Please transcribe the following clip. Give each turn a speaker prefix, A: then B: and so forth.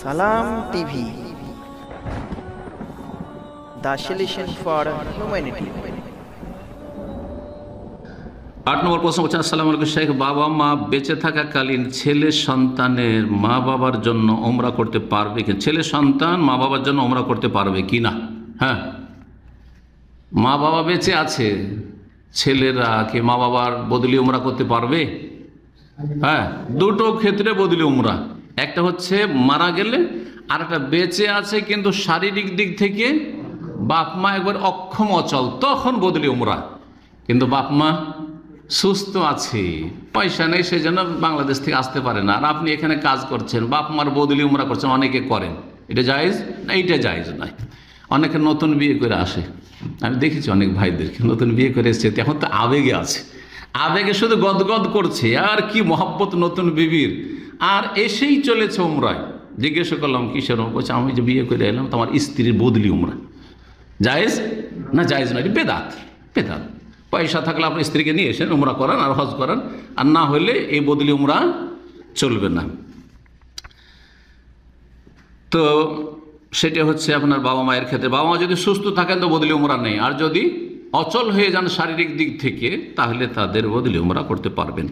A: সালাম TV, the solution for humanity।
B: 8 নম্বর প্রশ্ন করছেন, আসসালামু আলাইকুম শেখ, বাবা মা বেঁচে থাকাকালীন ছেলে সন্তানের মা বাবার জন্য ওমরা করতে পারবে কি? ছেলে সন্তান মা বাবার জন্য ওমরা করতে পারবে কি না? হ্যাঁ, মা বাবা বেঁচে আছে, ছেলেরা কি মা বাবার বদলি ওমরা করতে পারবে? হ্যাঁ, দুটো ক্ষেত্রে বদলি উমরা। একটা হচ্ছে মারা গেলে, আর একটা বেঁচে আছে কিন্তু শারীরিক দিক থেকে বাপ মা একবার অক্ষম অচল, তখন বদলি উমরা। কিন্তু বাপ মা সুস্থ আছে, পয়সা নেই, সেই জন্য বাংলাদেশ থেকে আসতে পারে না, আর আপনি এখানে কাজ করছেন, বাপ মার বদলি উমরা করছেন, অনেকে করেন। এটা জায়েজ না? এইটা জায়েজ নয়। অনেকে নতুন বিয়ে করে আসে, আমি দেখেছি অনেক ভাইদেরকে নতুন বিয়ে করে এসছে, এখন তো আবেগে আছে, আবেগে শুধু গদগদ করছে, আর কি মহব্বত নতুন বিবির, আর এসেই চলেছে উমরায়। জিজ্ঞেস করলাম কিসের? বলছে আমি যে বিয়ে করে এলাম, তোমার স্ত্রীর বদলি উমরা। জায়েজ না? জায়েজ নয়, বেদাত। বেদাত। পয়সা থাকলে আপনার স্ত্রীকে নিয়ে এসেন, উমরা করান আর হজ করান, আর না হলে এই বদলি উমরা চলবে না। তো সেটা হচ্ছে আপনার বাবা মায়ের ক্ষেত্রে। বাবা মা যদি সুস্থ থাকেন তো বদলি উমরা নেই, আর যদি অচল হয়ে যান শারীরিক দিক থেকে, তাহলে তাদের বদলি উমরা করতে পারবেন।